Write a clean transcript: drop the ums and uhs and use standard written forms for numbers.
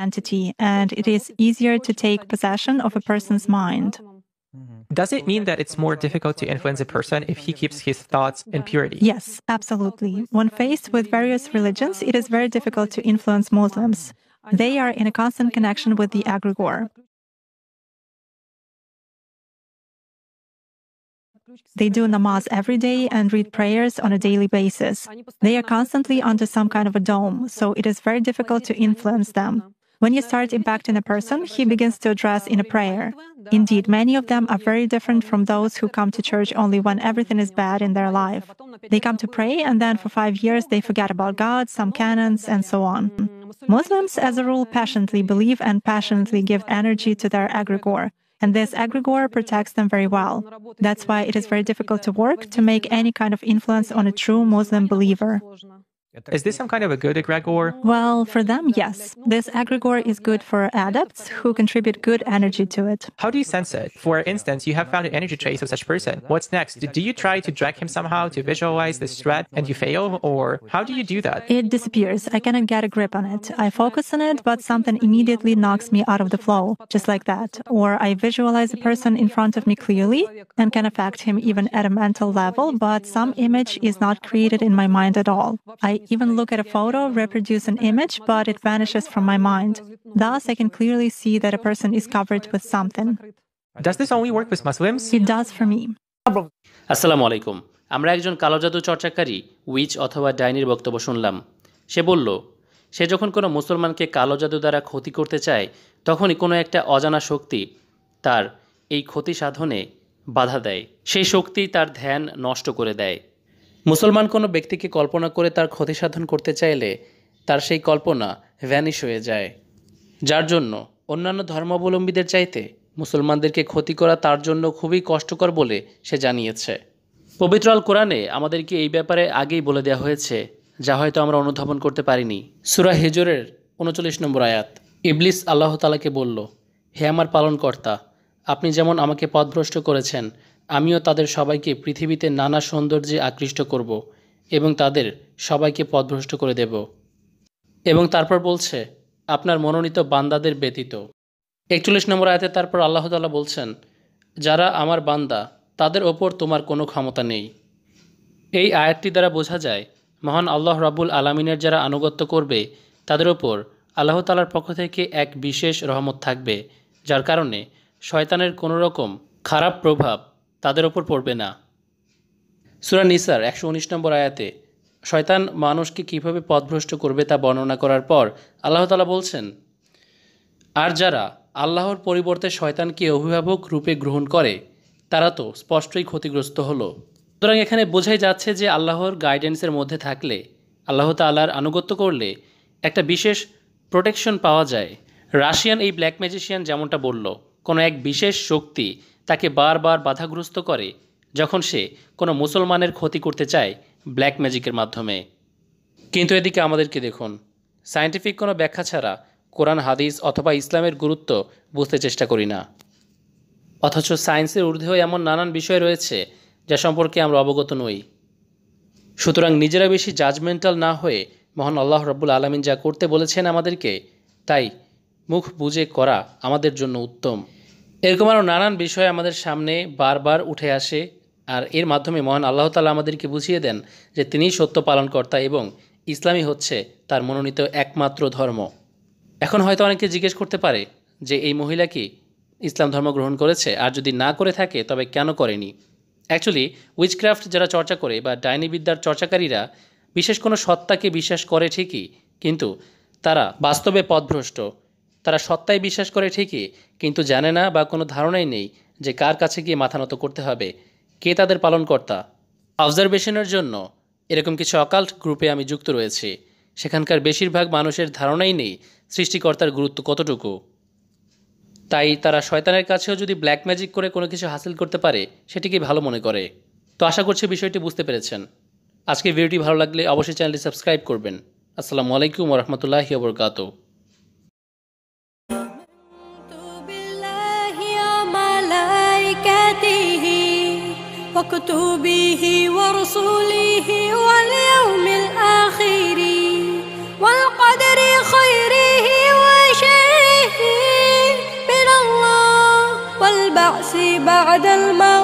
entity, and it is easier to take possession of a person's mind. Does it mean that it's more difficult to influence a person if he keeps his thoughts in purity? Yes, absolutely. When faced with various religions, it is very difficult to influence Muslims. They are in a constant connection with the egregore. They do namaz every day and read prayers on a daily basis. They are constantly under some kind of a dome, so it is very difficult to influence them. When you start impacting a person, he begins to address in a prayer. Indeed, many of them are very different from those who come to church only when everything is bad in their life. They come to pray, and then for 5 years they forget about God, some canons, and so on. Muslims, as a rule, passionately believe and passionately give energy to their egregore. And this egregore protects them very well. That's why it is very difficult to work to make any kind of influence on a true Muslim believer. Is this some kind of a good egregore? Well, for them, yes. This egregore is good for adepts who contribute good energy to it. How do you sense it? For instance, you have found an energy trace of such person. What's next? Do you try to drag him somehow to visualize this threat and you fail? Or how do you do that? It disappears. I cannot get a grip on it. I focus on it, but something immediately knocks me out of the flow, just like that. Or I visualize a person in front of me clearly and can affect him even at a mental level, but some image is not created in my mind at all. I even look at a photo, reproduce an image, but it vanishes from my mind. Thus, I can clearly see that a person is covered with something. Does this only work with Muslims? It does for me. আসসালামু আলাইকুম। আমরা একজন কালো জাদু চর্চাকারী which অথবা ডাইনির বক্তব্য শুনলাম। সে বলল, সে যখন কোনো মুসলমানকে কালো জাদু দ্বারা ক্ষতি করতে চায়, তখনই কোনো একটা অজানা শক্তি তার এই ক্ষতি সাধনে বাধা দেয়। সেই শক্তি তার ধ্যান নষ্ট করে দেয়। মুসলমান কোনো ব্যক্তিকে কল্পনা করে তার ক্ষতি সাধন করতে চাইলে তার সেই কল্পনা ভ্যানিশ হয়ে যায়, যার জন্য অন্যান্য ধর্মাবলম্বীদের চাইতে মুসলমানদেরকে ক্ষতি করা তার জন্য খুবই কষ্টকর বলে সে জানিয়েছে। পবিত্র আল কোরআনে আমাদেরকে এই ব্যাপারে আগেই বলে দেওয়া হয়েছে, যা হয়তো আমরা অনুধাবন করতে পারিনি। সূরা হিজরের 39 নম্বর আয়াত। ইবলিস আল্লাহ তাআলাকে বলল, হে আমার পালনকর্তা, আপনি যেমন আমাকে পথভ্রষ্ট করেছেন, আমিও তাদের সবাইকে পৃথিবীতে নানা সৌন্দর্যে আকৃষ্ট করব এবং তাদের সবাইকে পথভ্রষ্ট করে দেব। এবং তারপর বলছে, আপনার মনোনীত বান্দাদের ব্যতীত। 41 নম্বর আয়াতে তারপর আল্লাহ তাআলা বলছেন, যারা আমার বান্দা তাদের ওপর তোমার কোনো ক্ষমতা নেই। এই আয়াতটি দ্বারা বোঝা যায়, মহান আল্লাহ রাব্বুল আলামিনের যারা আনুগত্য করবে তাদের ওপর আল্লাহ তাআলার পক্ষ থেকে এক বিশেষ রহমত থাকবে, যার কারণে শয়তানের কোনো রকম খারাপ প্রভাব তাদের ওপর পড়বে না। সূরা নিসার 119 নম্বর আয়াতে শয়তান মানুষকে কীভাবে পথভ্রষ্ট করবে তা বর্ণনা করার পর আল্লাহ তাআলা বলছেন, আর যারা আল্লাহর পরিবর্তে শয়তানকে অভিভাবক রূপে গ্রহণ করে তারা তো স্পষ্টই ক্ষতিগ্রস্ত হলো। সুতরাং এখানে বোঝাই যাচ্ছে যে আল্লাহর গাইডেন্সের মধ্যে থাকলে, আল্লাহ তাআলার আনুগত্য করলে একটা বিশেষ প্রোটেকশন পাওয়া যায়। রাশিয়ান এই ব্ল্যাক ম্যাজিশিয়ান যেমনটা বলল, কোনো এক বিশেষ শক্তি তাকে বারবার বাধাগ্রস্ত করে যখন সে কোনো মুসলমানের ক্ষতি করতে চায় ব্ল্যাক ম্যাজিকের মাধ্যমে। কিন্তু এদিকে আমাদেরকে দেখুন, সায়েন্টিফিক কোনো ব্যাখ্যা ছাড়া কোরআন হাদিস অথবা ইসলামের গুরুত্ব বুঝতে চেষ্টা করি না, অথচ সায়েন্সের ঊর্ধ্বেও এমন নানান বিষয় রয়েছে যা সম্পর্কে আমরা অবগত নই। সুতরাং নিজেরা বেশি জাজমেন্টাল না হয়ে মহান আল্লাহ রাব্বুল আলামিন যা করতে বলেছেন আমাদেরকে, তাই মুখ বুজে করা আমাদের জন্য উত্তম। এরকম আরও নানান বিষয় আমাদের সামনে বারবার উঠে আসে, আর এর মাধ্যমে মহান আল্লাহ তাআলা আমাদেরকে বুঝিয়ে দেন যে তিনিই সত্য পালনকর্তা এবং ইসলামই হচ্ছে তার মনোনীত একমাত্র ধর্ম। এখন হয়তো অনেকে জিজ্ঞেস করতে পারে যে এই মহিলা কি ইসলাম ধর্ম গ্রহণ করেছে, আর যদি না করে থাকে তবে কেন করেনি। অ্যাকচুয়ালি উইচক্রাফট যারা চর্চা করে বা ডাইনিবিদ্যার চর্চাকারীরা বিশেষ কোনো সত্তাকে বিশ্বাস করে ঠিকই, কিন্তু তারা বাস্তবে পথভ্রষ্ট। তারা সত্তায় বিশ্বাস করে ঠিকই, কিন্তু জানে না বা কোনো ধারণাই নেই যে কার কাছে গিয়ে মাথা নত করতে হবে, কে তাদের পালনকর্তা। অবজারভেশনের জন্য এরকম কিছু অকাল্ট গ্রুপে আমি যুক্ত রয়েছি। সেখানকার বেশিরভাগ মানুষের ধারণাই নেই সৃষ্টিকর্তার গুরুত্ব কতটুকু। তাই তারা শয়তানের কাছেও যদি ব্ল্যাক ম্যাজিক করে কোনো কিছু হাসিল করতে পারে সেটিকে ভালো মনে করে। তো আশা করছি বিষয়টি বুঝতে পেরেছেন। আজকের ভিডিওটি ভালো লাগলে অবশ্যই চ্যানেলটি সাবস্ক্রাইব করবেন। আসসালামু আলাইকুম ওয়া রাহমাতুল্লাহি ওয়া বারাকাতুহু। وكتبه ورسله واليوم الآخر والقدر خيره وشره البعث بعد الموت